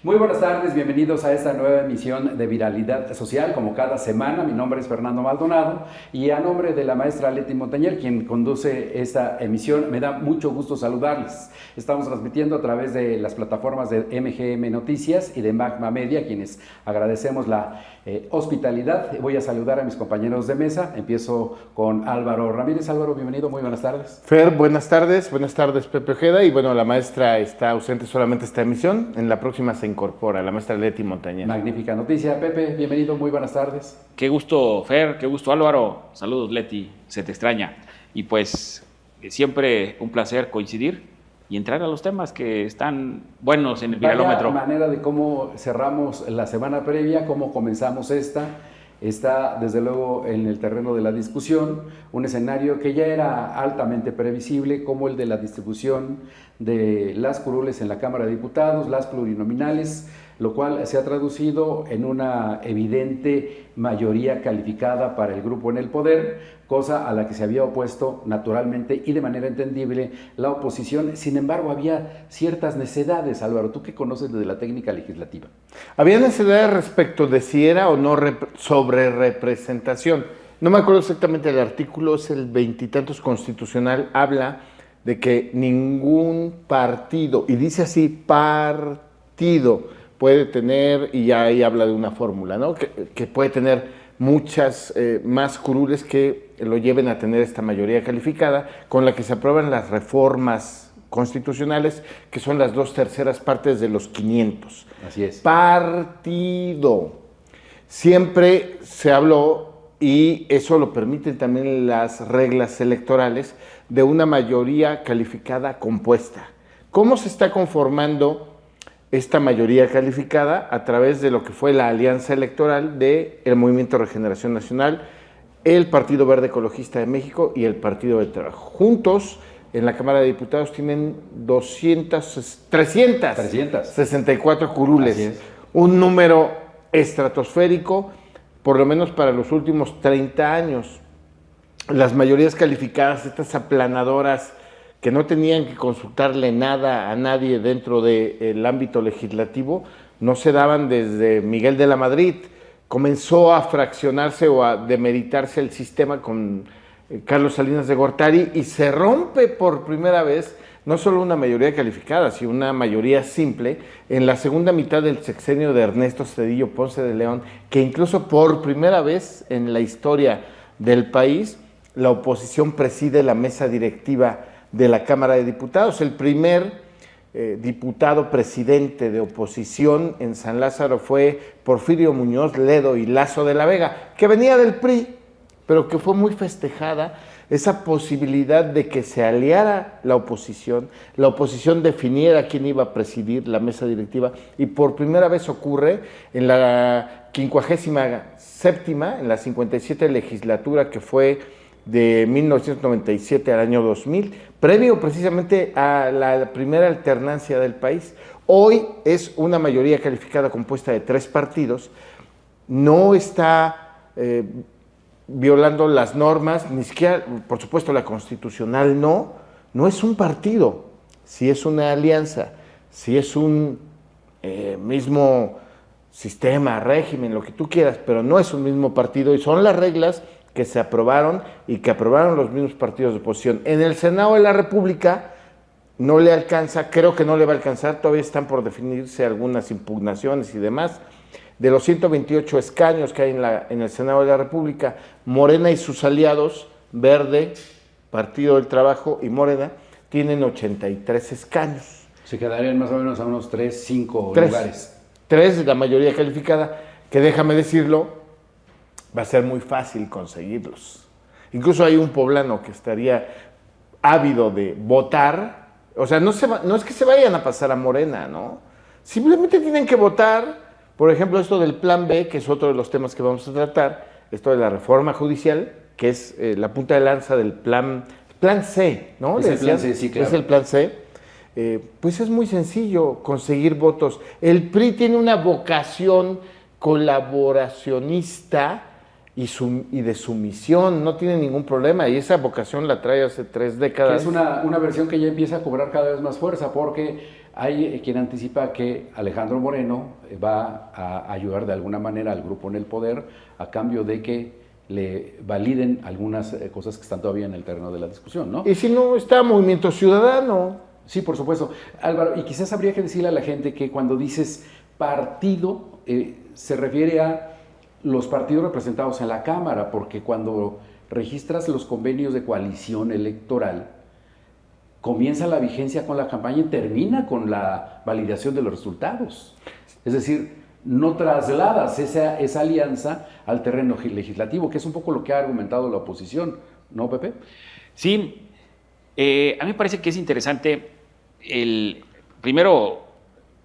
Muy buenas tardes, bienvenidos a esta nueva emisión de Viralidad Social, como cada semana. Mi nombre es Fernando Maldonado y a nombre de la maestra Leti Montañer, quien conduce esta emisión, me da mucho gusto saludarles. Estamos transmitiendo a través de las plataformas de MGM Noticias y de Magma Media, a quienes agradecemos la hospitalidad. Voy a saludar a mis compañeros de mesa. Empiezo con Álvaro Ramírez. Álvaro, bienvenido, muy buenas tardes. Fer, buenas tardes Pepe Ojeda, y bueno, la maestra está ausente solamente esta emisión, en la próxima se incorpora la maestra Leti Montañer. Magnífica noticia. Pepe, bienvenido, muy buenas tardes. Qué gusto, Fer, qué gusto, Álvaro. Saludos, Leti, se te extraña. Y pues siempre un placer coincidir y entrar a los temas que están buenos en el viralómetro. Vaya manera de cómo cerramos la semana previa, cómo comenzamos esta. Está desde luego en el terreno de la discusión, un escenario que ya era altamente previsible, como el de la distribución de las curules en la Cámara de Diputados, las plurinominales, lo cual se ha traducido en una evidente mayoría calificada para el grupo en el poder, cosa a la que se había opuesto naturalmente y de manera entendible la oposición. Sin embargo, había ciertas necedades. Álvaro, tú que conoces de la técnica legislativa. Había necedades respecto de si era o no sobre representación. No me acuerdo exactamente del artículo, es el veintitantos constitucional, habla de que ningún partido, y dice así, partido, puede tener, y ya ahí habla de una fórmula, ¿no? Que puede tener muchas más curules que lo lleven a tener esta mayoría calificada, con la que se aprueban las reformas constitucionales, que son las 2/3 partes de los 500. Así es. Partido. Siempre se habló, y eso lo permiten también las reglas electorales, de una mayoría calificada compuesta. ¿Cómo se está conformando esta mayoría calificada? A través de lo que fue la alianza electoral del Movimiento de Regeneración Nacional, el Partido Verde Ecologista de México y el Partido del Trabajo. Juntos, en la Cámara de Diputados, tienen 364 curules, un número estratosférico, por lo menos para los últimos 30 años. Las mayorías calificadas, estas aplanadoras, que no tenían que consultarle nada a nadie dentro del ámbito legislativo, no se daban desde Miguel de la Madrid. Comenzó a fraccionarse o a demeritarse el sistema con Carlos Salinas de Gortari, y se rompe por primera vez no solo una mayoría calificada, sino una mayoría simple en la segunda mitad del sexenio de Ernesto Zedillo Ponce de León, que incluso por primera vez en la historia del país, la oposición preside la mesa directiva de la Cámara de Diputados. El primer diputado presidente de oposición en San Lázaro fue Porfirio Muñoz Ledo y Lazo de la Vega, que venía del PRI, pero que fue muy festejada esa posibilidad de que se aliara la oposición definiera quién iba a presidir la mesa directiva, y por primera vez ocurre en la 57ª, en la 57 legislatura, que fue de 1997 al año 2000, previo precisamente a la primera alternancia del país. Hoy es una mayoría calificada compuesta de 3 partidos, no está violando las normas, ni siquiera, por supuesto, la constitucional no es un partido, sí es una alianza, sí es un mismo sistema, régimen, lo que tú quieras, pero no es un mismo partido, y son las reglas que se aprobaron y que aprobaron los mismos partidos de oposición. En el Senado de la República no le alcanza, creo que no le va a alcanzar, todavía están por definirse algunas impugnaciones y demás. De los 128 escaños que hay en el Senado de la República, Morena y sus aliados, Verde, Partido del Trabajo y Morena, tienen 83 escaños. Se quedarían más o menos a unos 5 lugares. 3 de la mayoría calificada, que déjame decirlo, va a ser muy fácil conseguirlos. Incluso hay un poblano que estaría ávido de votar. O sea, no es que se vayan a pasar a Morena, ¿no? Simplemente tienen que votar. Por ejemplo, esto del Plan B, que es otro de los temas que vamos a tratar, esto de la reforma judicial, que es la punta de lanza del plan C, ¿no? Es el plan C, sí, claro. Es el plan C. Pues es muy sencillo conseguir votos. El PRI tiene una vocación colaboracionista y de sumisión, no tiene ningún problema, y esa vocación la trae hace 3 décadas. Que es una versión que ya empieza a cobrar cada vez más fuerza, porque Hay quien anticipa que Alejandro Moreno va a ayudar de alguna manera al grupo en el poder a cambio de que le validen algunas cosas que están todavía en el terreno de la discusión, ¿no? Y si no está Movimiento Ciudadano. Sí, por supuesto. Álvaro, y quizás habría que decirle a la gente que cuando dices partido, se refiere a los partidos representados en la Cámara, porque cuando registras los convenios de coalición electoral, comienza la vigencia con la campaña y termina con la validación de los resultados. Es decir, no trasladas esa alianza al terreno legislativo, que es un poco lo que ha argumentado la oposición, ¿no, Pepe? Sí, a mí me parece que es interesante. Primero,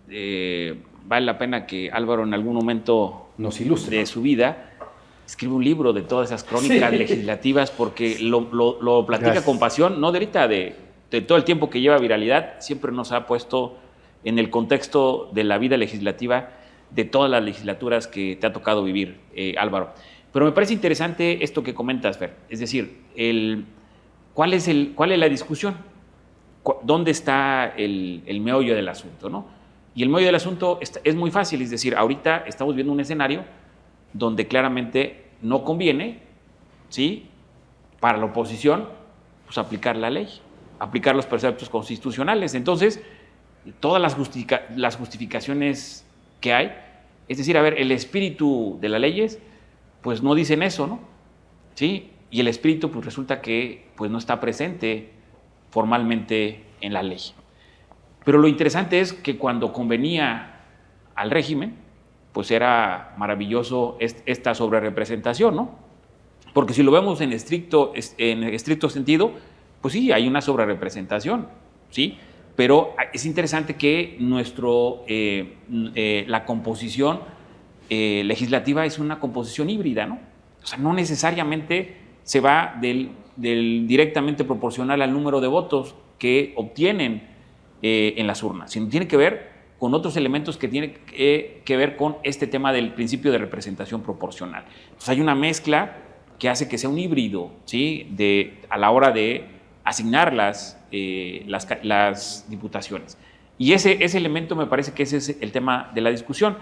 vale la pena que Álvaro en algún momento nos ilustre de su vida escribe un libro de todas esas crónicas legislativas, porque lo platica con pasión, no de ahorita, de todo el tiempo que lleva Viralidad, siempre nos ha puesto en el contexto de la vida legislativa de todas las legislaturas que te ha tocado vivir, Álvaro. Pero me parece interesante esto que comentas, Fer, es decir, ¿cuál es la discusión? ¿Dónde está el meollo del asunto, ¿no? Y el meollo del asunto es muy fácil, es decir, ahorita estamos viendo un escenario donde claramente no conviene, ¿sí?, para la oposición, pues aplicar la ley, aplicar los preceptos constitucionales. Entonces, todas las justificaciones que hay, es decir, a ver, el espíritu de las leyes, pues no dicen eso, ¿no? ¿Sí? Y el espíritu, pues resulta que pues no está presente formalmente en la ley. Pero lo interesante es que cuando convenía al régimen, pues era maravilloso esta sobrerepresentación, ¿no? Porque si lo vemos en estricto sentido, pues sí, hay una sobrerepresentación, ¿sí? Pero es interesante que la composición legislativa es una composición híbrida, ¿no? O sea, no necesariamente se va del directamente proporcional al número de votos que obtienen en las urnas, sino tiene que ver con otros elementos que tienen que ver con este tema del principio de representación proporcional. Entonces hay una mezcla que hace que sea un híbrido, ¿sí?, a la hora de asignar las diputaciones. Y ese elemento me parece que ese es el tema de la discusión.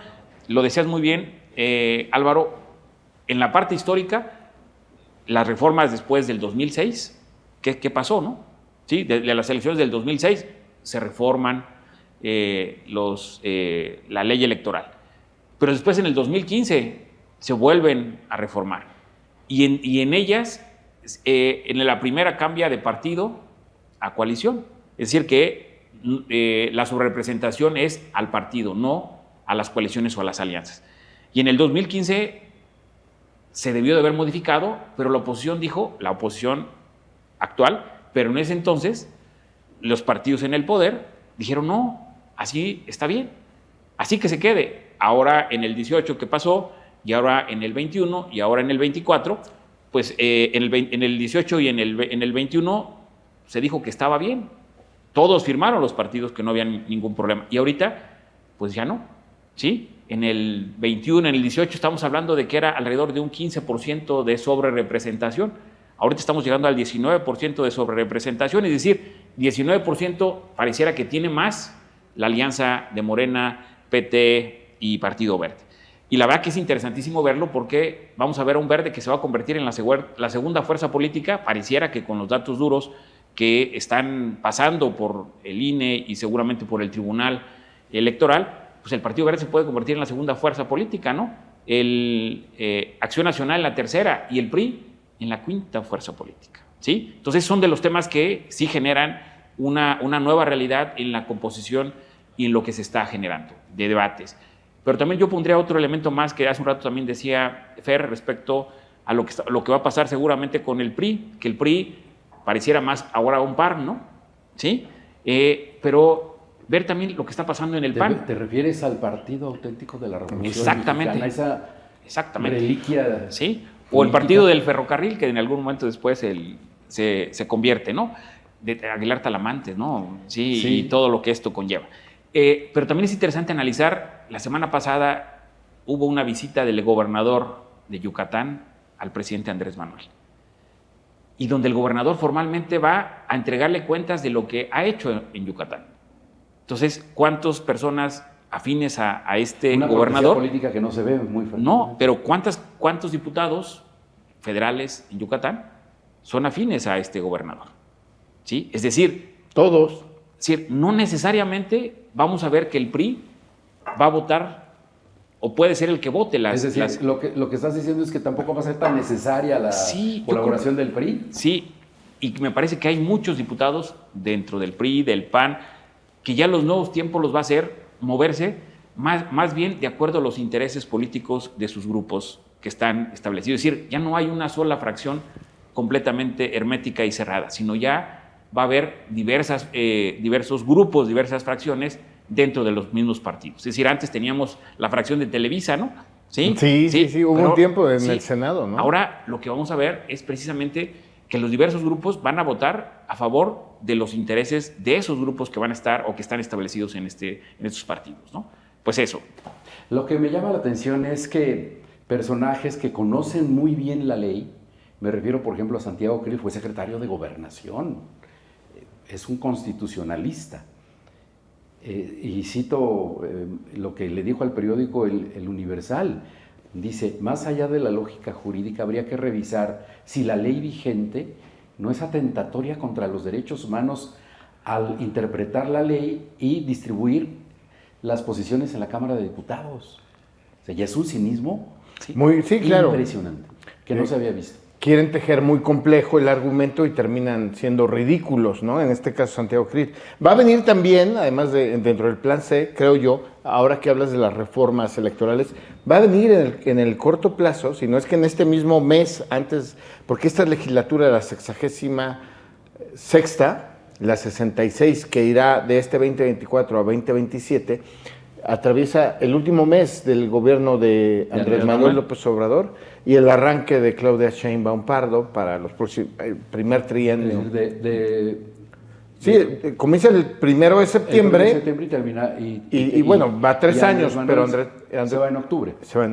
Lo decías muy bien, Álvaro, en la parte histórica, las reformas después del 2006, ¿qué pasó, no? ¿Sí? De las elecciones del 2006 se reforman la ley electoral. Pero después en el 2015 se vuelven a reformar. Y en ellas, en la primera cambia de partido a coalición. Es decir, que la sobrerepresentación es al partido, no a las coaliciones o a las alianzas. Y en el 2015 se debió de haber modificado, pero la oposición dijo, la oposición actual, pero en ese entonces los partidos en el poder dijeron no, así está bien, así que se quede. Ahora en el 18 que pasó, y ahora en el 21, y ahora en el 24, pues en el 18 y en el 21 se dijo que estaba bien. Todos firmaron los partidos que no había ningún problema. Y ahorita, pues ya no, ¿sí? En el 21, en el 18 estamos hablando de que era alrededor de un 15% de sobrerepresentación. Ahorita estamos llegando al 19% de sobrerepresentación, es decir, 19% pareciera que tiene más la alianza de Morena, PT y Partido Verde. Y la verdad que es interesantísimo verlo porque vamos a ver a un Verde que se va a convertir en la segunda fuerza política, pareciera que con los datos duros que están pasando por el INE y seguramente por el Tribunal Electoral, pues el Partido Verde se puede convertir en la segunda fuerza política, ¿no? Acción Nacional en la tercera y el PRI en la quinta fuerza política, ¿sí? Entonces son de los temas que sí generan una nueva realidad en la composición y en lo que se está generando de debates. Pero también yo pondría otro elemento más que hace un rato también decía Fer respecto a lo que va a pasar seguramente con el PRI, que el PRI pareciera más ahora un par, ¿no? ¿Sí? Pero ver también lo que está pasando en el PAN. ¿Te refieres al Partido Auténtico de la Revolución Exactamente. Mexicana, esa reliquia? Sí, o el Partido del Ferrocarril, que en algún momento después se convierte, ¿no? De Aguilar Talamantes, ¿no? Sí, y todo lo que esto conlleva. Pero también es interesante analizar, la semana pasada hubo una visita del gobernador de Yucatán al presidente Andrés Manuel, y donde el gobernador formalmente va a entregarle cuentas de lo que ha hecho en Yucatán, Entonces, ¿cuántas personas afines a este Una gobernador? Una política que no se ve muy fuerte. No, pero ¿cuántos diputados federales en Yucatán son afines a este gobernador? ¿Sí? Es decir, Todos. no necesariamente vamos a ver que el PRI va a votar o puede ser el que vote las... Es decir, lo que estás diciendo es que tampoco va a ser tan necesaria la Sí, colaboración del PRI. Sí, y me parece que hay muchos diputados dentro del PRI, del PAN, que ya los nuevos tiempos los va a hacer moverse más bien de acuerdo a los intereses políticos de sus grupos que están establecidos. Es decir, ya no hay una sola fracción completamente hermética y cerrada, sino ya va a haber diversos grupos, diversas fracciones dentro de los mismos partidos. Es decir, antes teníamos la fracción de Televisa, ¿no? Sí, hubo pero, un tiempo en el Senado, ¿no? Ahora lo que vamos a ver es precisamente que los diversos grupos van a votar a favor de los intereses de esos grupos que van a estar o que están establecidos en estos partidos, ¿no? Pues eso. Lo que me llama la atención es que personajes que conocen muy bien la ley, me refiero por ejemplo a Santiago Krill, fue secretario de Gobernación, es un constitucionalista. Y cito lo que le dijo al periódico El Universal, dice, más allá de la lógica jurídica habría que revisar si la ley vigente no es atentatoria contra los derechos humanos al interpretar la ley y distribuir las posiciones en la Cámara de Diputados. O sea, ya es un cinismo claro. impresionante, que no se había visto. Quieren tejer muy complejo el argumento y terminan siendo ridículos, ¿no? En este caso, Santiago Krill. Va a venir también, además dentro del Plan C, creo yo, ahora que hablas de las reformas electorales, va a venir en el corto plazo, si no es que en este mismo mes, antes, porque esta legislatura de la 66ª, la 66, que irá de este 2024 a 2027, atraviesa el último mes del gobierno de Andrés Manuel López Obrador y el arranque de Claudia Sheinbaum Pardo para el primer trienio. Comienza el 1 de septiembre. El 1 de septiembre y termina. Y bueno, va 3 años, pero Andrés se va en octubre. Se va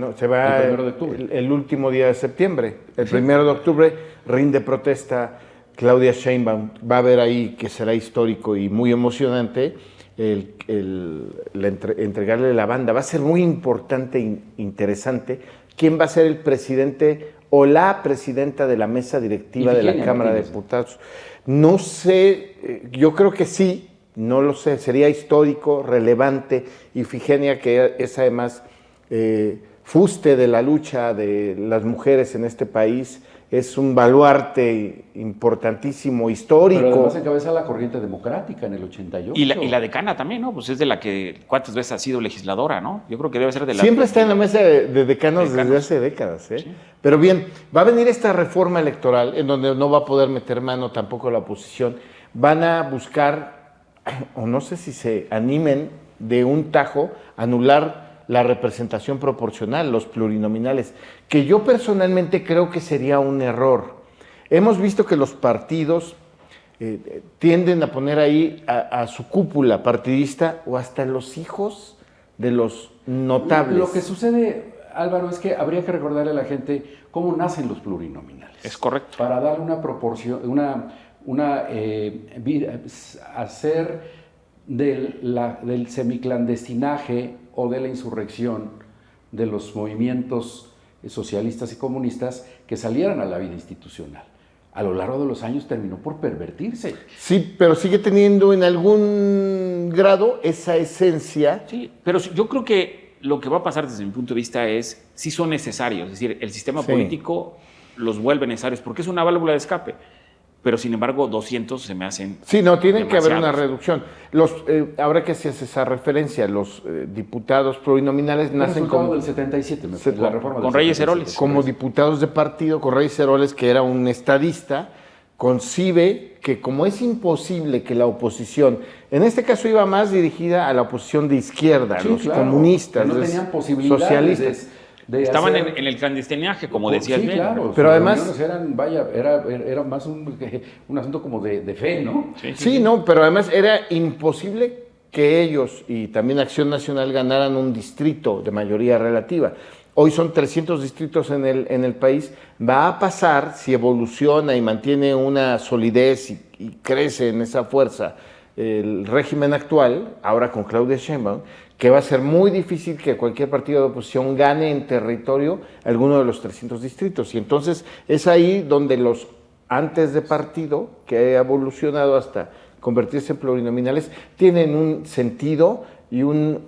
el 1 de octubre. El último día de septiembre. El 1 de octubre rinde protesta Claudia Sheinbaum. Va a haber ahí que será histórico y muy emocionante entregarle la banda. Va a ser muy importante e interesante quién va a ser el presidente o la presidenta de la mesa directiva de la Cámara de Diputados. No sé, yo creo que sí, no lo sé, sería histórico, relevante. Ifigenia, que es además fuste de la lucha de las mujeres en este país, es un baluarte importantísimo, histórico. Pero además encabeza la corriente democrática en el 88. Y la decana también, ¿no? Pues es de la que cuántas veces ha sido legisladora, ¿no? Yo creo que debe ser de la... Siempre está en la mesa de decanos desde hace décadas, ¿eh? Sí. Pero bien, va a venir esta reforma electoral en donde no va a poder meter mano tampoco la oposición. Van a buscar, o no sé si se animen de un tajo, anular la representación proporcional, los plurinominales, que yo personalmente creo que sería un error. Hemos visto que los partidos tienden a poner ahí a su cúpula partidista o hasta los hijos de los notables. Lo que sucede, Álvaro, es que habría que recordarle a la gente cómo nacen los plurinominales. Es correcto. Para darle una proporción, hacer del semiclandestinaje o de la insurrección de los movimientos socialistas y comunistas que salieran a la vida institucional. A lo largo de los años terminó por pervertirse. Sí, pero sigue teniendo en algún grado esa esencia. Sí, pero yo creo que lo que va a pasar desde mi punto de vista es, sí son necesarios, es decir, el sistema político los vuelve necesarios porque es una válvula de escape. Pero sin embargo 200 se me hacen Sí, no, tiene que haber una demasiados. reducción. Ahora que se hace esa referencia, los diputados plurinominales nacen como como, del 77, la reforma con del Reyes 77. Heroles. como diputados de partido, con Reyes Heroles, que era un estadista, concibe que como es imposible que la oposición, en este caso iba más dirigida a la oposición de izquierda, Sí, los claro, comunistas, que no los tenían posibilidades socialistas. Estaban hacer- en el clandestinaje, como decías sí, bien. claro, Pero sus además- reuniones era más un asunto como de fe, ¿no? Sí, no, pero además era imposible que ellos y también Acción Nacional ganaran un distrito de mayoría relativa. Hoy son 300 distritos en el país. Va a pasar, si evoluciona y mantiene una solidez y crece en esa fuerza el régimen actual, ahora con Claudia Sheinbaum, que va a ser muy difícil que cualquier partido de oposición gane en territorio alguno de los 300 distritos. Y entonces es ahí donde los antes de partido, que ha evolucionado hasta convertirse en plurinominales, tienen un sentido y un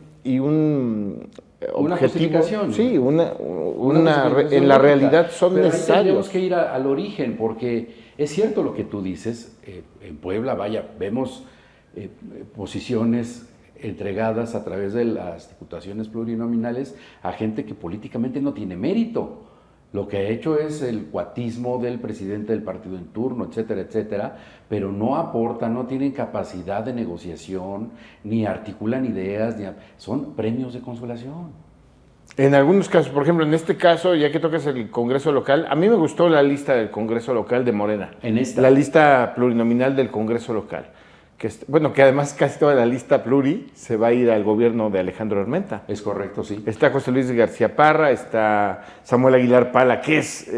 objetivo. Justificación. Sí, en la lógica. realidad son Pero ahí necesarios. tenemos que ir al origen, porque es cierto lo que tú dices. En Puebla, vaya, vemos posiciones entregadas a través de las diputaciones plurinominales a gente que políticamente no tiene mérito. Lo que ha hecho es el cuatismo del presidente del partido en turno, etcétera, etcétera, pero no aportan, no tienen capacidad de negociación, ni articulan ideas, son premios de consolación. En algunos casos, por ejemplo, en este caso, ya que tocas el Congreso local, a mí me gustó la lista del Congreso local de Morena. En esta. La lista plurinominal del Congreso local. Que además casi toda la lista pluri se va a ir al gobierno de Alejandro Armenta. Es correcto, sí. Está José Luis García Parra, está Samuel Aguilar Pala, que es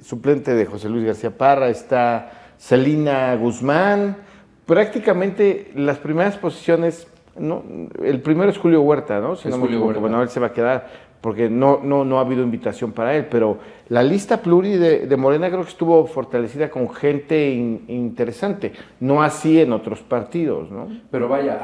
suplente de José Luis García Parra, está Celina Guzmán. Prácticamente las primeras posiciones, ¿no? El primero es Julio Huerta, ¿no? Si Es no me Julio equivoco. Huerta. Bueno, él se va a quedar porque no ha habido invitación para él, pero la lista pluri de Morena creo que estuvo fortalecida con gente interesante, no así en otros partidos, ¿no? Pero vaya,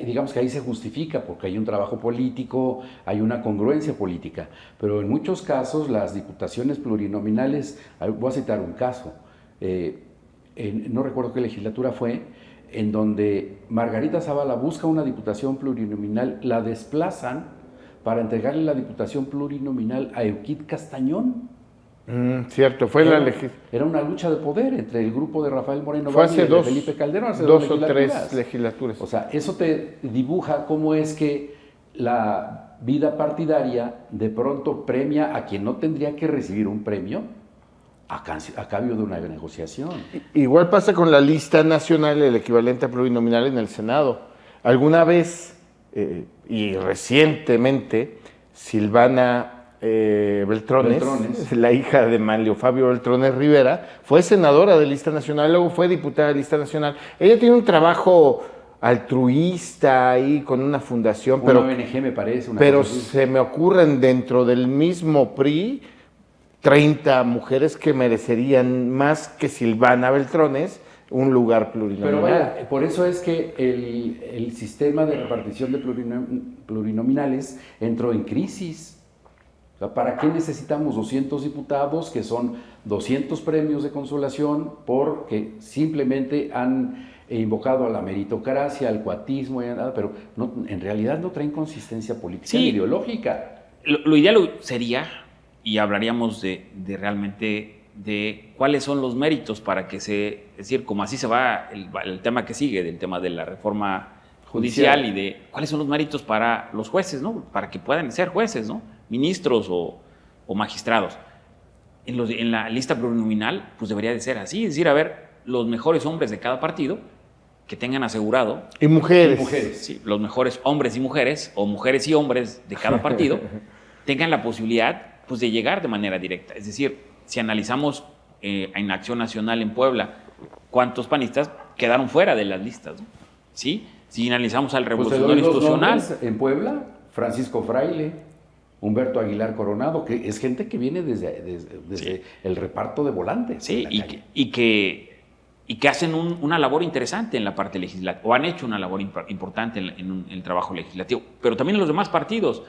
digamos que ahí se justifica porque hay un trabajo político, hay una congruencia política, pero en muchos casos las diputaciones plurinominales, voy a citar un caso, no recuerdo qué legislatura fue, en donde Margarita Zavala busca una diputación plurinominal, la desplazan para entregarle la diputación plurinominal a Euquid Castañón. Cierto, fue Era una lucha de poder entre el grupo de Rafael Moreno fue Valle hace y de Felipe Calderón, hace dos o tres legislaturas. O sea, eso te dibuja cómo es que la vida partidaria de pronto premia a quien no tendría que recibir un premio a cambio de una negociación. Igual pasa con la lista nacional, el equivalente a plurinominal en el Senado. Alguna vez, y recientemente, Silvana Beltrones, la hija de Manlio Fabio Beltrones Rivera, fue senadora de lista nacional, luego fue diputada de lista nacional. Ella tiene un trabajo altruista ahí con una fundación, Una ONG me parece. Pero se me ocurren dentro del mismo PRI 30 mujeres que merecerían más que Silvana Beltrones un lugar plurinominal. Pero vaya, por eso es que el sistema de repartición de plurinominales entró en crisis. O sea, ¿para qué necesitamos 200 diputados que son 200 premios de consolación porque simplemente han invocado a la meritocracia, al cuatismo, pero no, en realidad no traen consistencia política ni ideológica? Lo ideal sería, y hablaríamos de realmente de cuáles son los méritos para que es decir, como así se va el tema que sigue, del tema de la reforma judicial y de cuáles son los méritos para los jueces, ¿no? Para que puedan ser jueces, ¿no? Ministros o magistrados. En la lista plurinominal, pues debería de ser así, es decir, a ver, los mejores hombres de cada partido que tengan asegurado. Y mujeres. Sí, los mejores hombres y mujeres, o mujeres y hombres de cada partido, tengan la posibilidad, pues, de llegar de manera directa. Es decir, si analizamos en Acción Nacional en Puebla, ¿cuántos panistas quedaron fuera de las listas, ¿no? ¿Sí? Si analizamos al Revolucionario Institucional. En Puebla, Francisco Fraile, Humberto Aguilar Coronado, que es gente que viene desde Sí. el reparto de volantes. Sí, y que hacen una labor interesante en la parte legislativa, o han hecho una labor importante en el trabajo legislativo, pero también en los demás partidos.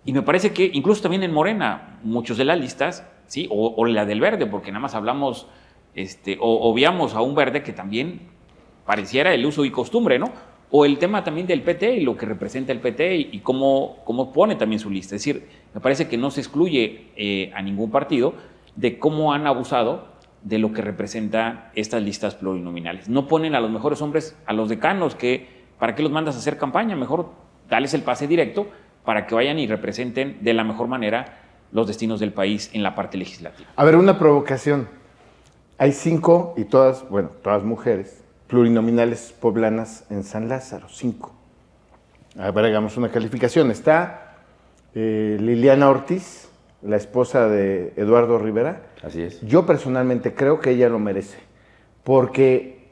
Y me parece que incluso también en Morena, muchos de las listas, ¿sí? O la del Verde, porque nada más hablamos, o obviamos a un Verde que también pareciera el uso y costumbre, ¿no? O el tema también del PT y lo que representa el PT y cómo pone también su lista. Es decir, me parece que no se excluye a ningún partido de cómo han abusado de lo que representa estas listas plurinominales. No ponen a los mejores hombres, a los decanos, que ¿para qué los mandas a hacer campaña? Mejor dales el pase directo para que vayan y representen de la mejor manera los destinos del país en la parte legislativa. A ver, una provocación. Hay 5 y todas mujeres, plurinominales poblanas en San Lázaro, 5. A ver, hagamos una calificación. Está Liliana Ortiz, la esposa de Eduardo Rivera. Así es. Yo personalmente creo que ella lo merece, porque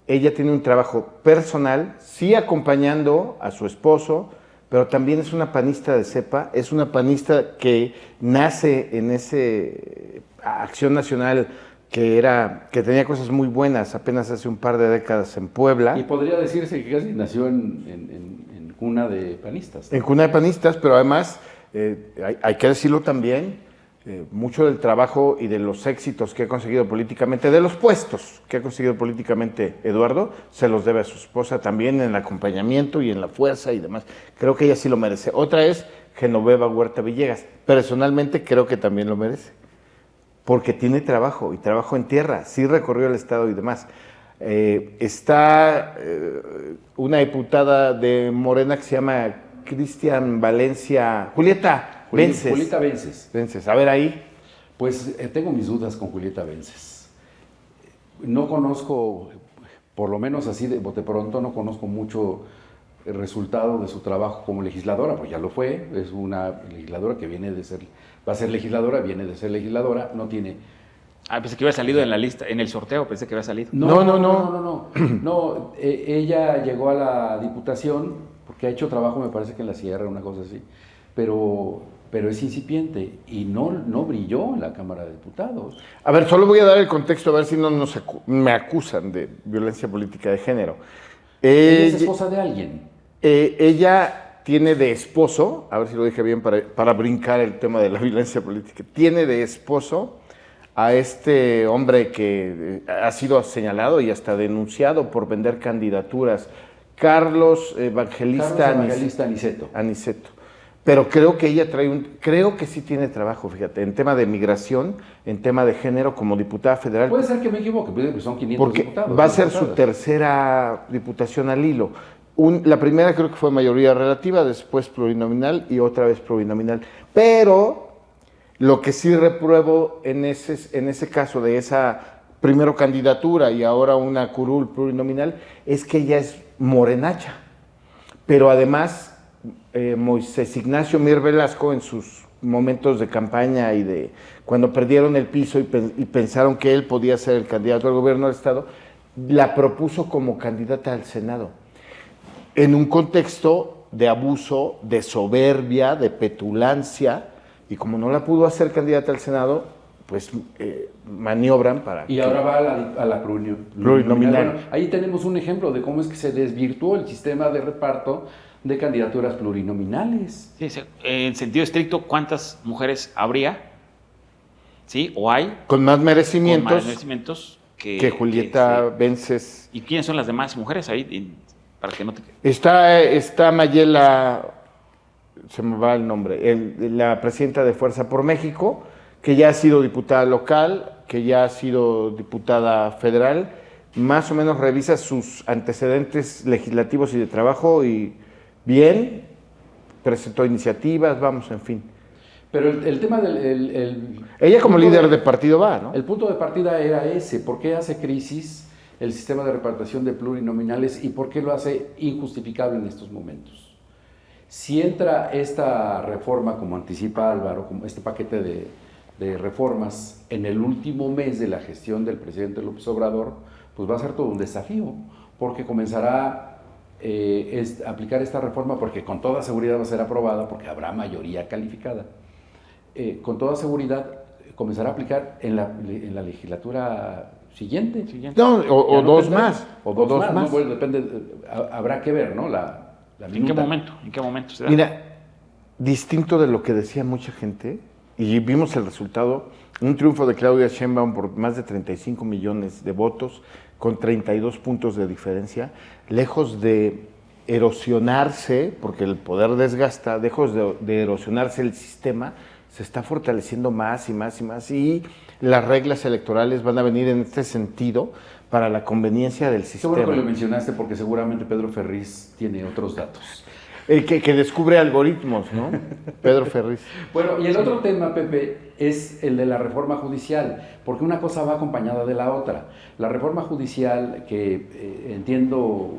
ella tiene un trabajo personal, sí acompañando a su esposo, pero también es una panista de cepa, es una panista que nace en ese Acción Nacional que tenía cosas muy buenas apenas hace un par de décadas en Puebla. Y podría decirse que casi nació en cuna de panistas, ¿no? En cuna de panistas, pero además, hay que decirlo también, mucho del trabajo y de los éxitos que ha conseguido políticamente, de los puestos que ha conseguido políticamente Eduardo, se los debe a su esposa también en el acompañamiento y en la fuerza y demás. Creo que ella sí lo merece. Otra es Genoveva Huerta Villegas. Personalmente creo que también lo merece, porque tiene trabajo y trabajo en tierra, sí recorrió el estado y demás. Está una diputada de Morena que se llama Cristian Valencia, Julieta Vences. Julieta Vences. A ver ahí. Pues tengo mis dudas con Julieta Vences. No conozco, por lo menos así de bote pronto, no conozco mucho el resultado de su trabajo como legisladora, pues ya lo fue, es una legisladora que va a ser legisladora, viene de ser legisladora, no tiene... Pensé que había salido en la lista, en el sorteo, pensé que había salido. No. Ella llegó a la diputación porque ha hecho trabajo, me parece que en la sierra, una cosa así, pero es incipiente y no brilló en la Cámara de Diputados. A ver, solo voy a dar el contexto, a ver si no me acusan de violencia política de género. Ella es esposa de alguien. Ella tiene de esposo, a ver si lo dije bien para brincar el tema de la violencia política, tiene de esposo a este hombre que ha sido señalado y hasta denunciado por vender candidaturas, Carlos Evangelista Aniceto. Pero creo que ella creo que sí tiene trabajo, fíjate, en tema de migración, en tema de género como diputada federal. Puede ser que me equivoque, porque son 500 porque diputados. Va a ser su tercera diputación al hilo. La primera creo que fue mayoría relativa, después plurinominal y otra vez plurinominal. Pero lo que sí repruebo en ese caso de esa primero candidatura y ahora una curul plurinominal es que ella es morenacha. Pero además, Moisés Ignacio Mier Velasco en sus momentos de campaña y de cuando perdieron el piso y pensaron que él podía ser el candidato al gobierno del estado, la propuso como candidata al Senado. En un contexto de abuso, de soberbia, de petulancia, y como no la pudo hacer candidata al Senado, pues maniobran para... Y ahora va a la plurinominal. Bueno, ahí tenemos un ejemplo de cómo es que se desvirtuó el sistema de reparto de candidaturas plurinominales. Sí, en sentido estricto, ¿cuántas mujeres habría? ¿Sí? ¿O hay? Con más merecimientos, con más merecimientos que Julieta Vences. ¿Y quiénes son las demás mujeres ahí? Para que no te... Está Mayela, se me va el nombre, la presidenta de Fuerza por México, que ya ha sido diputada local, que ya ha sido diputada federal, más o menos revisa sus antecedentes legislativos y de trabajo y bien, presentó iniciativas, vamos, en fin. Pero el tema del... Ella como líder de partido va, ¿no? El punto de partida era ese, ¿por qué hace crisis el sistema de repartición de plurinominales y por qué lo hace injustificable en estos momentos? Si entra esta reforma, como anticipa Álvaro, como este paquete de reformas, en el último mes de la gestión del presidente López Obrador, pues va a ser todo un desafío, porque comenzará a aplicar esta reforma, porque con toda seguridad va a ser aprobada, porque habrá mayoría calificada. Con toda seguridad comenzará a aplicar en la legislatura siguiente. No, o dos más. O dos más. Bueno, depende, habrá que ver, ¿no? ¿En qué momento se da? Mira, distinto de lo que decía mucha gente, y vimos el resultado, un triunfo de Claudia Sheinbaum por más de 35 millones de votos, con 32 puntos de diferencia, lejos de erosionarse, porque el poder desgasta, lejos de erosionarse el sistema, se está fortaleciendo más y más y más, y las reglas electorales van a venir en este sentido para la conveniencia del sistema. Qué bueno que lo mencionaste, porque seguramente Pedro Ferriz tiene otros datos. Que descubre algoritmos, ¿no? Pedro Ferriz. Bueno, y el otro tema, Pepe, es el de la reforma judicial, porque una cosa va acompañada de la otra. La reforma judicial, que entiendo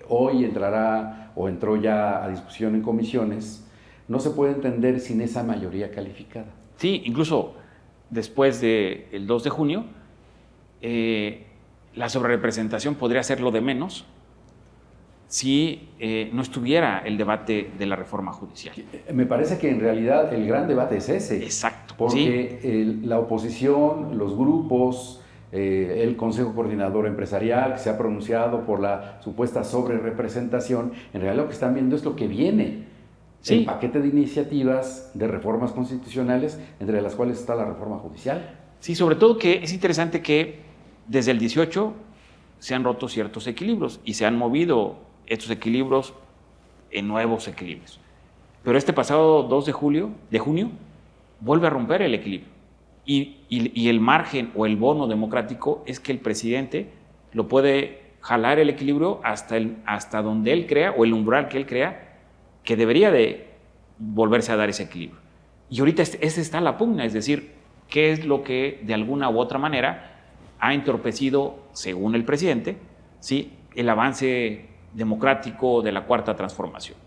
hoy entrará o entró ya a discusión en comisiones, no se puede entender sin esa mayoría calificada. Sí, incluso después del 2 de junio, la sobrerepresentación podría ser lo de menos si no estuviera el debate de la reforma judicial. Me parece que en realidad el gran debate es ese. Exacto. Porque la oposición, los grupos, el Consejo Coordinador Empresarial, que se ha pronunciado por la supuesta sobrerepresentación, en realidad lo que están viendo es lo que viene. Sí. El paquete de iniciativas de reformas constitucionales, entre las cuales está la reforma judicial. Sí, sobre todo que es interesante que desde el 18 se han roto ciertos equilibrios y se han movido estos equilibrios en nuevos equilibrios. Pero este pasado 2 de junio, vuelve a romper el equilibrio. Y el margen o el bono democrático es que el presidente lo puede jalar el equilibrio hasta donde él crea, o el umbral que él crea, que debería de volverse a dar ese equilibrio. Y ahorita esa está la pugna, es decir, qué es lo que de alguna u otra manera ha entorpecido, según el presidente, ¿sí?, el avance democrático de la Cuarta Transformación.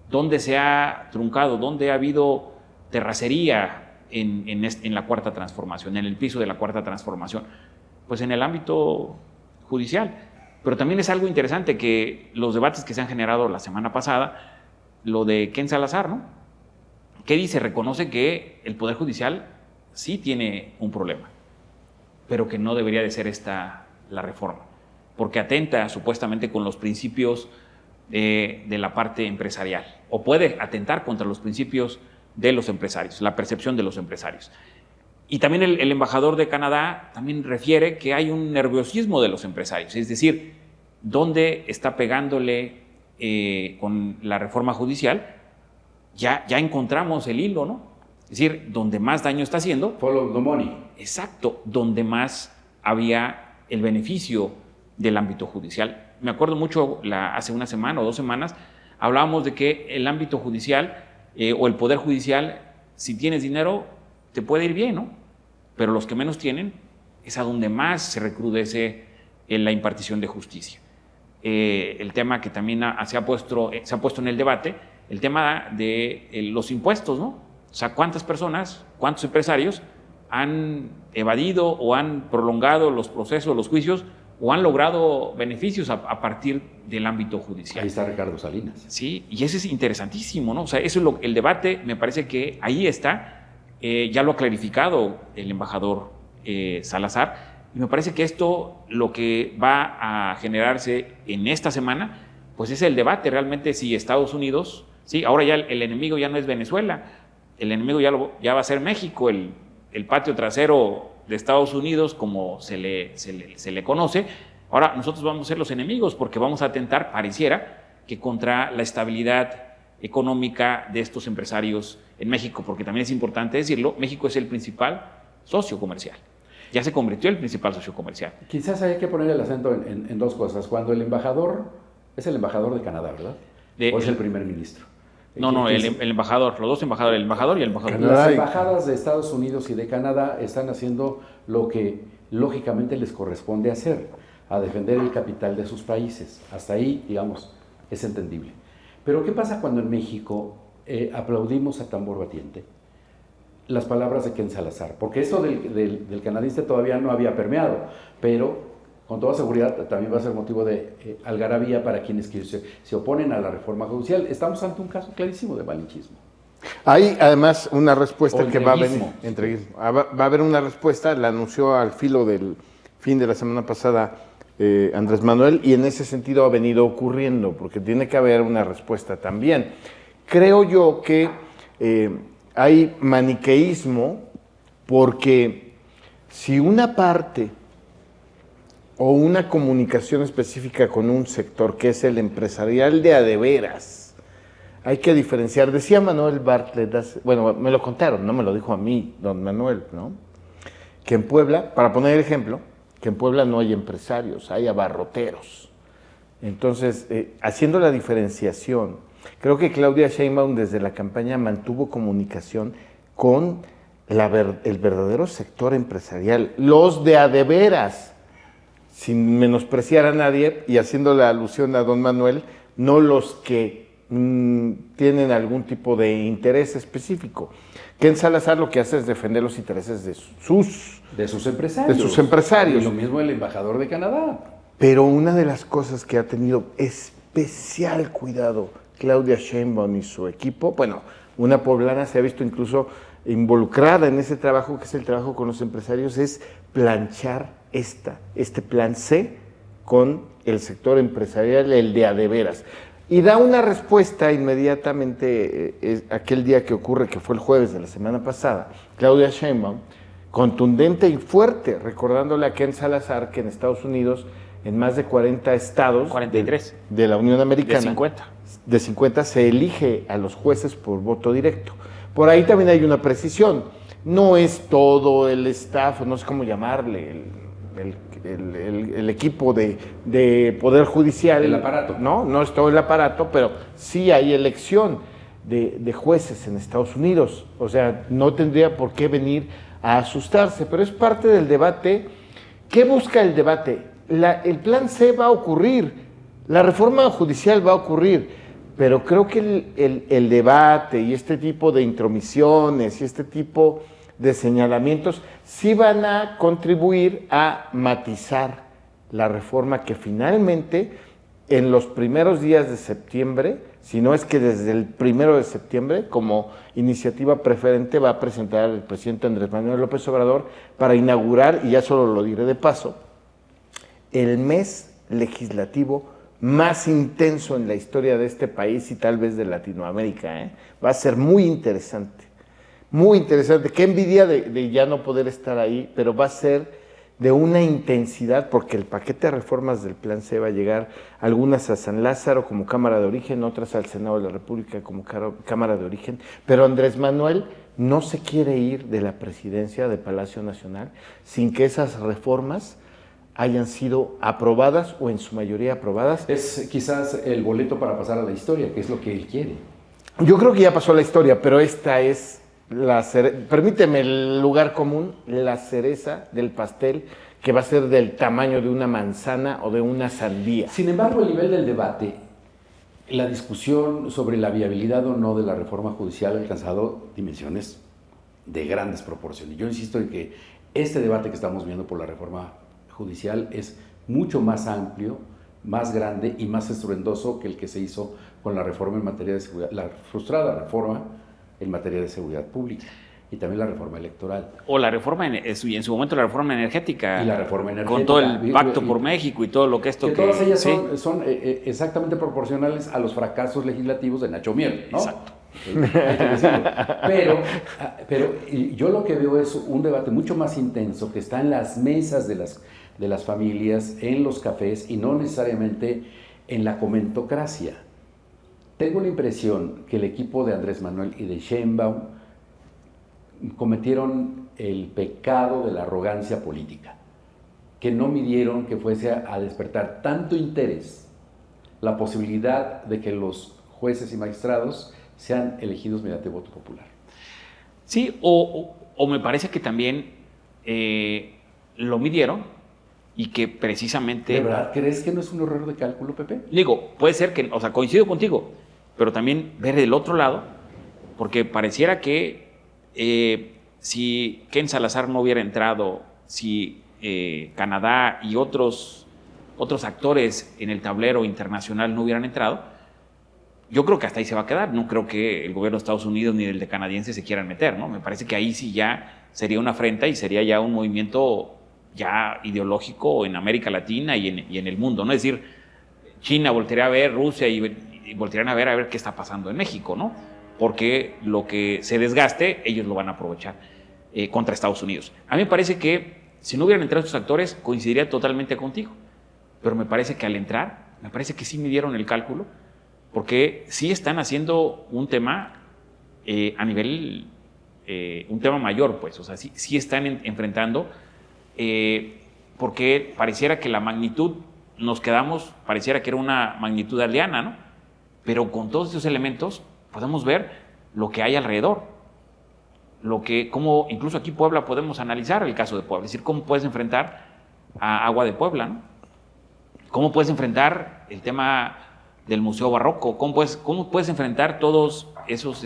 ¿Dónde se ha truncado? ¿Dónde ha habido terracería en la Cuarta Transformación, en el piso de la Cuarta Transformación? Pues en el ámbito judicial. Pero también es algo interesante que los debates que se han generado la semana pasada, lo de Ken Salazar, ¿no? ¿Qué dice? Reconoce que el Poder Judicial sí tiene un problema, pero que no debería de ser esta la reforma, porque atenta supuestamente con los principios de la parte empresarial, o puede atentar contra los principios de los empresarios, la percepción de los empresarios. Y también el embajador de Canadá también refiere que hay un nerviosismo de los empresarios, es decir, ¿dónde está pegándole con la reforma judicial? Ya encontramos el hilo, ¿no? Es decir, donde más daño está haciendo. Follow the money. Exacto, donde más había el beneficio del ámbito judicial. Me acuerdo mucho, hace una semana o 2 semanas, hablábamos de que el ámbito judicial o el Poder Judicial, si tienes dinero, te puede ir bien, ¿no? Pero los que menos tienen es a donde más se recrudece en la impartición de justicia. El tema que también se ha puesto en el debate, el tema de los impuestos, ¿no? O sea, ¿cuántas personas, cuántos empresarios han evadido o han prolongado los procesos, los juicios, o han logrado beneficios a partir del ámbito judicial? Ahí está Ricardo Salinas. Sí, y ese es interesantísimo, ¿no? O sea, eso es el debate, me parece que ahí está, ya lo ha clarificado el embajador Salazar, y me parece que esto, lo que va a generarse en esta semana, pues es el debate realmente si Estados Unidos, sí, ahora ya el enemigo ya no es Venezuela, el enemigo ya va a ser México, el patio trasero de Estados Unidos, como se le conoce. Ahora nosotros vamos a ser los enemigos porque vamos a atentar, pareciera, que contra la estabilidad económica de estos empresarios en México, porque también es importante decirlo, México es el principal socio comercial. Ya se convirtió en el principal socio comercial. Quizás hay que poner el acento en 2 cosas. Cuando el embajador, es el embajador de Canadá, ¿verdad? ¿O es el primer ministro? No, el embajador, los 2 embajadores, el embajador y el embajador. Las embajadas de Estados Unidos y de Canadá están haciendo lo que lógicamente les corresponde hacer, a defender el capital de sus países. Hasta ahí, digamos, es entendible. Pero ¿qué pasa cuando en México aplaudimos a tambor batiente las palabras de Ken Salazar? Porque esto del canadiense todavía no había permeado, pero con toda seguridad también va a ser motivo de algarabía para quienes se oponen a la reforma judicial. Estamos ante un caso clarísimo de malinchismo. Hay además una respuesta que va a venir. Entreguismo. Va a haber una respuesta, la anunció al filo del fin de la semana pasada Andrés Manuel, y en ese sentido ha venido ocurriendo, porque tiene que haber una respuesta también. Creo yo que hay maniqueísmo, porque si una parte o una comunicación específica con un sector que es el empresarial de a de veras, hay que diferenciar. Decía Manuel Bartlett, bueno, me lo contaron, no me lo dijo a mí, don Manuel, ¿no? Que en Puebla, para poner el ejemplo, que en Puebla no hay empresarios, hay abarroteros. Entonces, haciendo la diferenciación, creo que Claudia Sheinbaum desde la campaña mantuvo comunicación con el verdadero sector empresarial, los de a de veras, sin menospreciar a nadie y haciendo la alusión a don Manuel, no los que tienen algún tipo de interés específico. Ken Salazar lo que hace es defender los intereses de sus empresarios. Y lo mismo el embajador de Canadá. Pero una de las cosas que ha tenido especial cuidado Claudia Sheinbaum y su equipo, bueno, una poblana se ha visto incluso involucrada en ese trabajo, que es el trabajo con los empresarios, es planchar este plan C con el sector empresarial, el de a de veras. Y da una respuesta inmediatamente, aquel día que ocurre, que fue el jueves de la semana pasada, Claudia Sheinbaum, contundente y fuerte, recordándole a Ken Salazar que en Estados Unidos, en más de 40 estados 43 de la Unión Americana, de 50 se elige a los jueces por voto directo. Por ahí también hay una precisión, no es todo el staff, no sé cómo llamarle, el equipo de Poder Judicial. El aparato. No es todo el aparato, pero sí hay elección de jueces en Estados Unidos. O sea, no tendría por qué venir a asustarse, pero es parte del debate. ¿Qué busca el debate? El plan C va a ocurrir, la reforma judicial va a ocurrir, pero creo que el debate y este tipo de intromisiones y este tipo de señalamientos sí van a contribuir a matizar la reforma que finalmente en los primeros días de septiembre, si no es que desde el 1 de septiembre, como iniciativa preferente va a presentar el presidente Andrés Manuel López Obrador para inaugurar, y ya solo lo diré de paso, el mes legislativo más intenso en la historia de este país y tal vez de Latinoamérica. Va a ser muy interesante. Muy interesante, qué envidia de ya no poder estar ahí, pero va a ser de una intensidad, porque el paquete de reformas del Plan C va a llegar, algunas a San Lázaro como Cámara de Origen, otras al Senado de la República como Cámara de Origen, pero Andrés Manuel no se quiere ir de la presidencia de Palacio Nacional sin que esas reformas hayan sido aprobadas o en su mayoría aprobadas. Es quizás el boleto para pasar a la historia, que es lo que él quiere. Yo creo que ya pasó la historia, pero esta es permíteme el lugar común, la cereza del pastel, que va a ser del tamaño de una manzana o de una sandía. Sin embargo, el nivel del debate, la discusión sobre la viabilidad o no de la reforma judicial ha alcanzado dimensiones de grandes proporciones. Yo insisto en que este debate que estamos viendo por la reforma judicial es mucho más amplio, más grande y más estruendoso que el que se hizo con la reforma en materia de seguridad, la frustrada reforma en materia de seguridad pública y también la reforma electoral. O la reforma, en su momento la reforma energética. Y la reforma energética. Con todo el pacto por México y todo lo que esto que... todas ellas son exactamente proporcionales a los fracasos legislativos de Nacho Mier, ¿no? Exacto. Hay que decirlo. Pero yo lo que veo es un debate mucho más intenso que está en las mesas de las familias, en los cafés y no necesariamente en la comentocracia. Tengo la impresión que el equipo de Andrés Manuel y de Sheinbaum cometieron el pecado de la arrogancia política, que no midieron que fuese a despertar tanto interés la posibilidad de que los jueces y magistrados sean elegidos mediante voto popular. Sí, o me parece que también lo midieron y que precisamente... ¿De verdad crees que no es un error de cálculo, Pepe? Digo, puede ser que, o sea, coincido contigo, pero también ver del otro lado, porque pareciera que si Ken Salazar no hubiera entrado, si Canadá y otros actores en el tablero internacional no hubieran entrado, yo creo que hasta ahí se va a quedar. No creo que el gobierno de Estados Unidos ni el de canadienses se quieran meter, ¿no? Me parece que ahí sí ya sería una afrenta y sería ya un movimiento ya ideológico en América Latina y en el mundo, ¿no? Es decir, China voltearía a ver, Rusia y voltearían a ver qué está pasando en México, ¿no? Porque lo que se desgaste, ellos lo van a aprovechar contra Estados Unidos. A mí me parece que si no hubieran entrado estos actores, coincidiría totalmente contigo. Pero me parece que al entrar, me parece que sí midieron el cálculo, porque sí están haciendo un tema a nivel, un tema mayor, pues, o sea, sí están enfrentando, porque pareciera que la magnitud, pareciera que era una magnitud aldeana, ¿no? Pero con todos esos elementos podemos ver lo que hay alrededor, cómo incluso aquí Puebla podemos analizar el caso de Puebla, es decir, cómo puedes enfrentar a Agua de Puebla, ¿no? Cómo puedes enfrentar el tema del Museo Barroco. ¿Cómo puedes enfrentar todos esos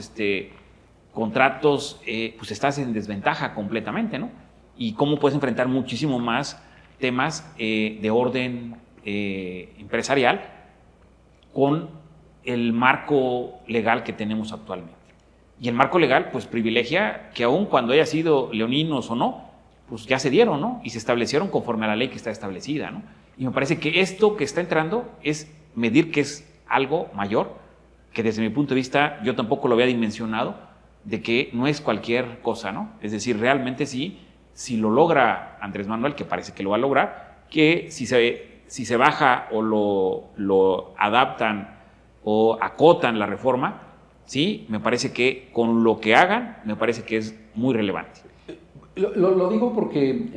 contratos? Pues estás en desventaja completamente, ¿no? Y cómo puedes enfrentar muchísimo más temas de orden empresarial con el marco legal que tenemos actualmente. Y el marco legal, pues, privilegia que aun cuando haya sido leoninos o no, pues ya se dieron, ¿no? Y se establecieron conforme a la ley que está establecida, ¿no? Y me parece que esto que está entrando es medir que es algo mayor, que desde mi punto de vista yo tampoco lo había dimensionado, de que no es cualquier cosa, ¿no? Es decir, realmente sí, si lo logra Andrés Manuel, que parece que lo va a lograr, que si se baja o lo adaptan o acotan la reforma, sí, me parece que con lo que hagan, me parece que es muy relevante. Lo digo porque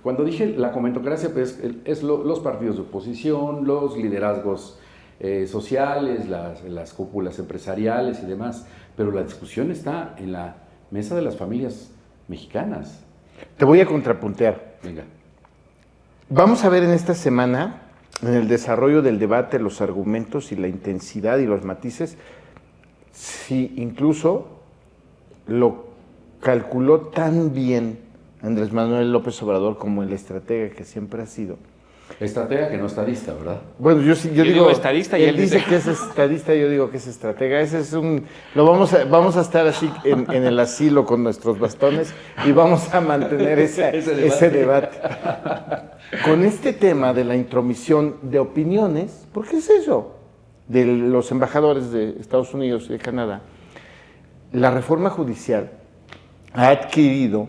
cuando dije la comentocracia, pues es los partidos de oposición, los liderazgos sociales, las cúpulas empresariales y demás, pero la discusión está en la mesa de las familias mexicanas. Te voy a contrapuntear. Venga. Vamos a ver en esta semana, en el desarrollo del debate, los argumentos y la intensidad y los matices, si incluso lo calculó tan bien Andrés Manuel López Obrador como el estratega que siempre ha sido. Estratega que no estadista, ¿verdad? Bueno, yo digo estadista y él dice que es estadista, yo digo que es estratega. Ese es vamos a estar así en el asilo con nuestros bastones y vamos a mantener ese debate. Con este tema de la intromisión de opiniones, ¿por qué es eso? De los embajadores de Estados Unidos y de Canadá, la reforma judicial ha adquirido,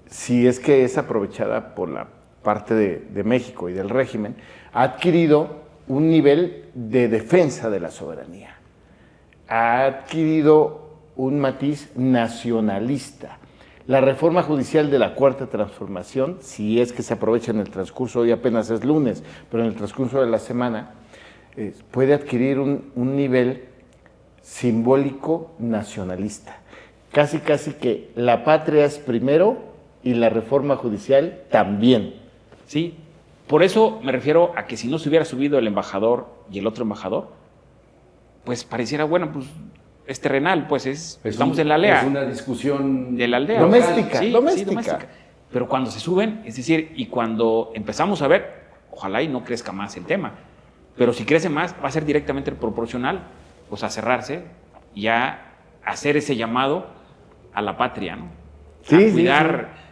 si es que es aprovechada por la parte de México y del régimen, ha adquirido un nivel de defensa de la soberanía, ha adquirido un matiz nacionalista. La reforma judicial de la Cuarta Transformación, si es que se aprovecha en el transcurso, hoy apenas es lunes, pero en el transcurso de la semana, puede adquirir un nivel simbólico nacionalista. Casi que la patria es primero y la reforma judicial también. Sí, por eso me refiero a que si no se hubiera subido el embajador y el otro embajador, pues pareciera, bueno, pues es terrenal, pues estamos en la aldea. Es una discusión de la aldea. Doméstica, Sí, doméstica. Pero cuando se suben, es decir, y cuando empezamos a ver, ojalá y no crezca más el tema, pero si crece más, va a ser directamente proporcional, pues a cerrarse y a hacer ese llamado a la patria, ¿no? Sí, a cuidar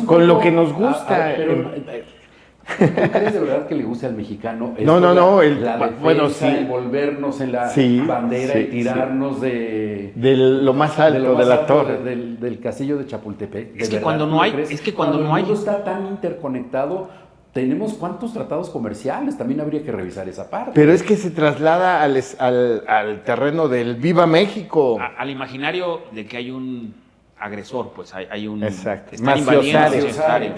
con lo que nos gusta. ¿Tú crees de verdad que le guste al mexicano? No. La defensa, Bueno, sí. envolvernos en la bandera y tirarnos de lo más alto de la torre. Del castillo de Chapultepec. Es que cuando no hay, cuando el mundo está tan interconectado, tenemos cuántos tratados comerciales, también habría que revisar esa parte. Pero es que se traslada al terreno del Viva México. Al imaginario de que hay un agresor, pues hay un... Exacto. Están invadiendo Macio Sare.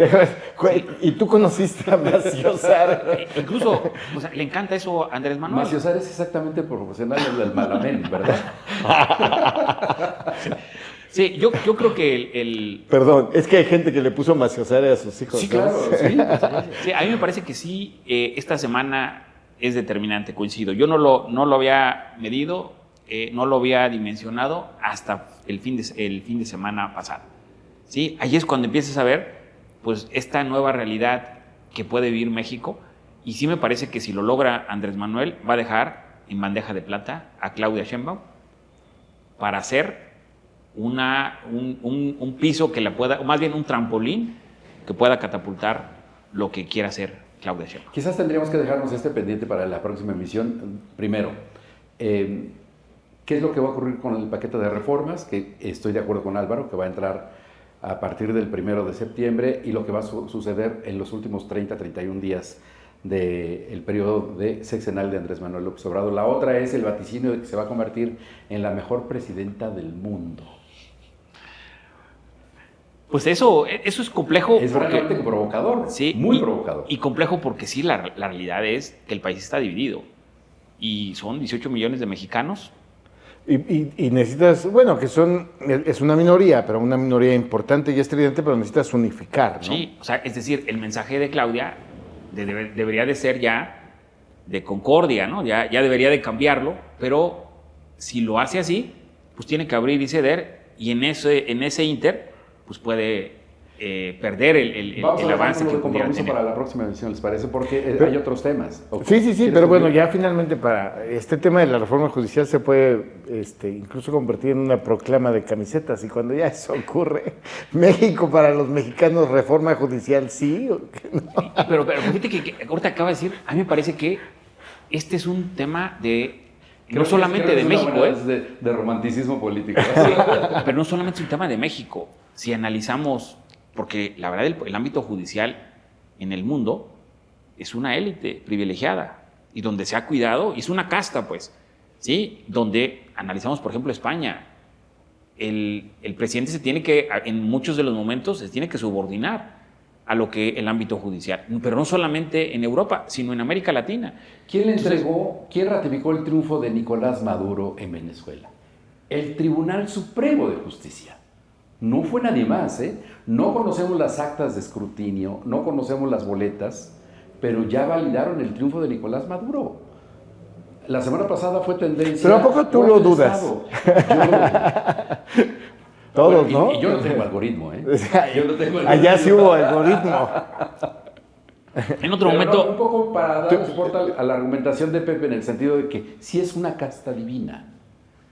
Y tú conociste a Macio Sare. Incluso, o sea, le encanta eso a Andrés Manuel. Macio Sare es exactamente proporcional al del Malamén, ¿verdad? Sí, yo creo que Perdón, es que hay gente que le puso Macio Sare a sus hijos. Sí, claro, ¿no? sí. Sí, a mí me parece que sí, esta semana es determinante, coincido. Yo no lo había medido, no lo había dimensionado hasta el fin de semana pasado. ¿Sí? Ahí es cuando empiezas a ver pues, esta nueva realidad que puede vivir México, y sí me parece que si lo logra Andrés Manuel, va a dejar en bandeja de plata a Claudia Sheinbaum para hacer un piso que la pueda, o más bien un trampolín que pueda catapultar lo que quiera hacer Claudia Sheinbaum. Quizás tendríamos que dejarnos este pendiente para la próxima emisión. Primero, ¿qué es lo que va a ocurrir con el paquete de reformas? Que estoy de acuerdo con Álvaro, que va a entrar a partir del 1 de septiembre, y lo que va a suceder en los últimos 31 días del periodo sexenal de Andrés Manuel López Obrador. La otra es el vaticinio de que se va a convertir en la mejor presidenta del mundo. Pues eso es complejo. Es realmente provocador, sí, muy provocador. Y complejo porque sí, la realidad es que el país está dividido. Y son 18 millones de mexicanos. Y necesitas, bueno, es una minoría, pero una minoría importante y estridente, pero necesitas unificar, ¿no? Sí, o sea, es decir, el mensaje de Claudia debería de ser ya de concordia, ¿no? Ya debería de cambiarlo, pero si lo hace así, pues tiene que abrir y ceder, y en ese inter, pues puede perder el avance que de pudiera compromiso tener. para la próxima edición, ¿les parece? Porque Pero, hay otros temas. Sí, pero bueno, ya finalmente para este tema de la reforma judicial se puede incluso convertir en una proclama de camisetas, y cuando ya eso ocurre, México para los mexicanos, reforma judicial, ¿sí o qué no? Pero fíjate que ahorita acaba de decir, a mí me parece que este es un tema no solamente de México, de romanticismo político. pero no solamente es un tema de México. Si analizamos, porque la verdad el ámbito judicial en el mundo es una élite privilegiada y donde se ha cuidado, y es una casta, pues, ¿sí? Donde analizamos, por ejemplo, España, el presidente en muchos de los momentos, se tiene que subordinar a lo que el ámbito judicial, pero no solamente en Europa, sino en América Latina. ¿Quién ratificó el triunfo de Nicolás Maduro en Venezuela? El Tribunal Supremo de Justicia. No fue nadie más, ¿eh? No conocemos las actas de escrutinio, no conocemos las boletas, pero ya validaron el triunfo de Nicolás Maduro. La semana pasada fue tendencia. Pero ¿a poco tú lo dudas? Todos, bueno, ¿no? Y yo no tengo algoritmo, ¿eh? Yo no tengo algoritmo. Allá sí hubo algoritmo. En otro Pero momento... no, un poco para dar soporte a la argumentación de Pepe, en el sentido de que sí es una casta divina.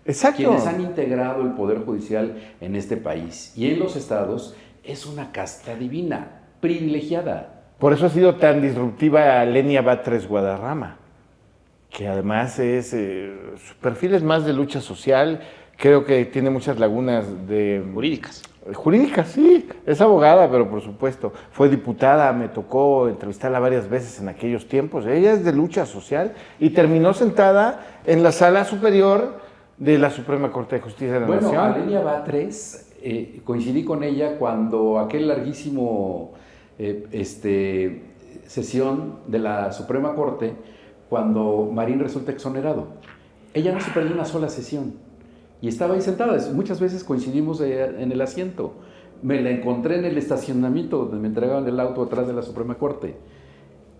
Exacto. Quienes han integrado el Poder Judicial en este país y en los estados es una casta divina, privilegiada. Por eso ha sido tan disruptiva Lenia Batres Guadarrama, que además su perfil es más de lucha social. Creo que tiene muchas lagunas jurídicas, sí. Es abogada, pero por supuesto fue diputada, me tocó entrevistarla varias veces en aquellos tiempos. Ella es de lucha social y terminó sentada en la sala superior de la Suprema Corte de Justicia de la Nación. Bueno, a Lenia Batres, coincidí con ella cuando aquel larguísimo sesión de la Suprema Corte, cuando Marín resulta exonerado. Ella no se perdió una sola sesión. Y estaba ahí sentada, muchas veces coincidimos en el asiento. Me la encontré en el estacionamiento donde me entregaban el auto atrás de la Suprema Corte.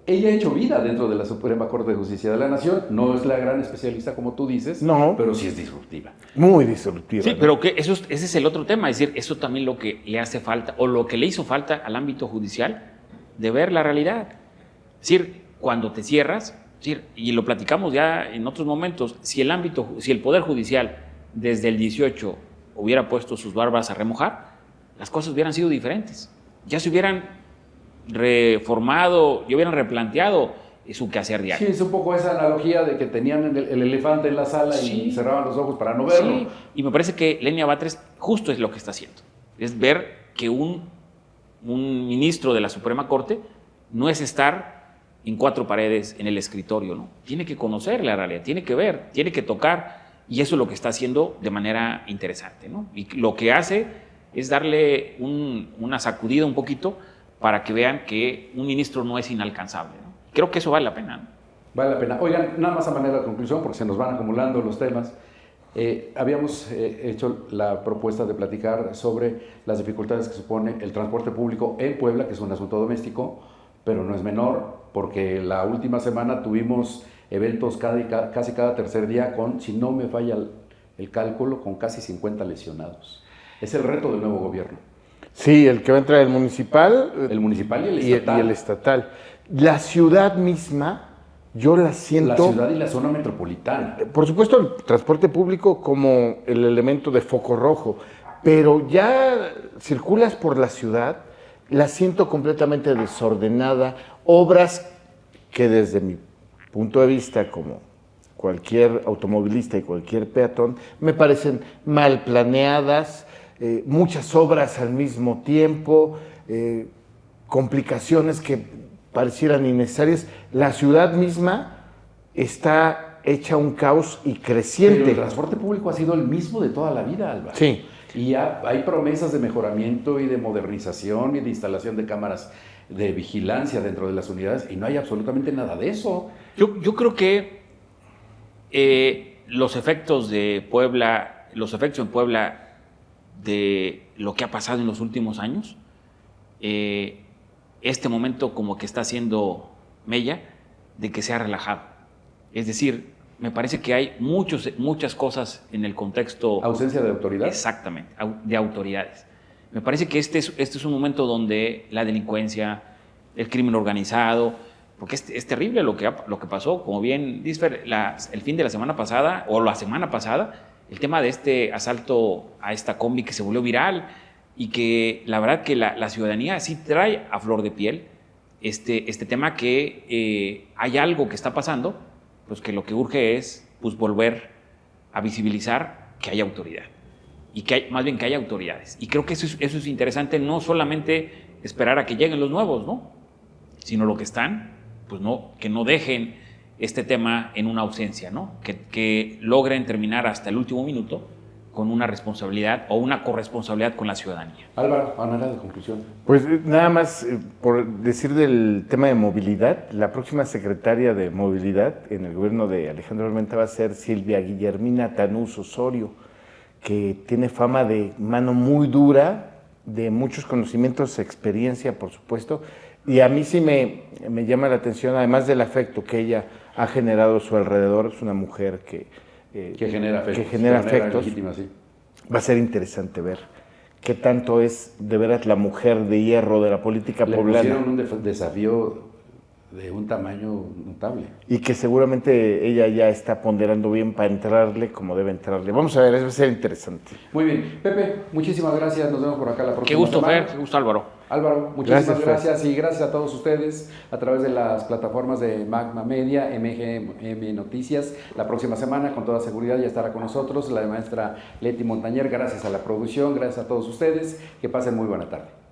Ella ha hecho vida dentro de la Suprema Corte de Justicia de la Nación. No es la gran especialista como tú dices, no, pero sí es disruptiva. Muy disruptiva. Sí, ¿no? pero ese es el otro tema, es decir, eso también lo que le hace falta, o lo que le hizo falta al ámbito judicial, de ver la realidad. Es decir, cuando te cierras, es decir, y lo platicamos ya en otros momentos, si el Poder Judicial desde el 18 hubiera puesto sus barbas a remojar, las cosas hubieran sido diferentes. Ya se hubieran reformado y hubieran replanteado su quehacer diario. Sí, es un poco esa analogía de que tenían el elefante en la sala y cerraban los ojos para no verlo. Sí, y me parece que Lenia Batres justo es lo que está haciendo. Es ver que un ministro de la Suprema Corte no es estar en cuatro paredes en el escritorio, ¿no? Tiene que conocer la realidad, tiene que ver, tiene que tocar, y eso es lo que está haciendo de manera interesante, ¿no? Y lo que hace es darle una sacudida un poquito para que vean que un ministro no es inalcanzable, ¿no? Creo que eso vale la pena, ¿no? Vale la pena. Oigan, nada más a manera de conclusión, porque se nos van acumulando los temas. Habíamos hecho la propuesta de platicar sobre las dificultades que supone el transporte público en Puebla, que es un asunto doméstico, pero no es menor, porque la última semana tuvimos eventos casi cada tercer día con, si no me falla el cálculo, con casi 50 lesionados. Es el reto del nuevo gobierno. Sí, el que va a entrar el municipal. El municipal y el estatal. Y el estatal. La ciudad misma, yo la siento... La ciudad y la zona metropolitana. Por supuesto, el transporte público como el elemento de foco rojo, pero ya circulas por la ciudad, la siento completamente desordenada. Obras que desde mi punto de vista, como cualquier automovilista y cualquier peatón, me parecen mal planeadas, muchas obras al mismo tiempo, complicaciones que parecieran innecesarias. La ciudad misma está hecha un caos y creciente. Pero el transporte público ha sido el mismo de toda la vida, Álvaro. Sí. Y hay promesas de mejoramiento y de modernización y de instalación de cámaras de vigilancia dentro de las unidades, y no hay absolutamente nada de eso. Yo creo que los efectos en Puebla de lo que ha pasado en los últimos años, este momento como que está haciendo mella de que se ha relajado. Es decir, me parece que hay muchas cosas en el contexto... ¿Ausencia de autoridad? Exactamente, de autoridades. Me parece que este es un momento donde la delincuencia, el crimen organizado, porque es terrible lo que pasó, como bien dice Fer, el fin de la semana pasada, o la semana pasada, el tema de este asalto a esta combi que se volvió viral y que la verdad que la ciudadanía sí trae a flor de piel este tema que hay algo que está pasando, pues que lo que urge es pues, volver a visibilizar que hay autoridad y más bien que hay autoridades. Y creo que eso es interesante, no solamente esperar a que lleguen los nuevos, ¿no? Sino lo que están, pues no, que no dejen este tema en una ausencia, ¿no? Que logren terminar hasta el último minuto con una responsabilidad o una corresponsabilidad con la ciudadanía. Álvaro, manera de conclusión. Pues nada más por decir del tema de movilidad, la próxima secretaria de movilidad en el gobierno de Alejandro Armenta va a ser Silvia Guillermina Tanús Osorio, que tiene fama de mano muy dura, de muchos conocimientos, experiencia, por supuesto, y a mí sí me llama la atención, además del afecto que ella ha generado a su alrededor, es una mujer que genera afectos. Que genera afectos. Legítima, sí. Va a ser interesante ver qué tanto es de veras la mujer de hierro de la política Le poblana. pusieron un desafío de un tamaño notable. Y que seguramente ella ya está ponderando bien para entrarle como debe entrarle. Vamos a ver, eso va a ser interesante. Muy bien. Pepe, muchísimas gracias. Nos vemos por acá la próxima Qué gusto, semana. Fer, qué gusto, Álvaro. Álvaro, muchísimas Gracias, gracias y gracias a todos ustedes a través de las plataformas de Magma Media, MGM Noticias. La próxima semana, con toda seguridad, ya estará con nosotros la maestra Leti Montañer. Gracias a la producción, gracias a todos ustedes. Que pasen muy buena tarde.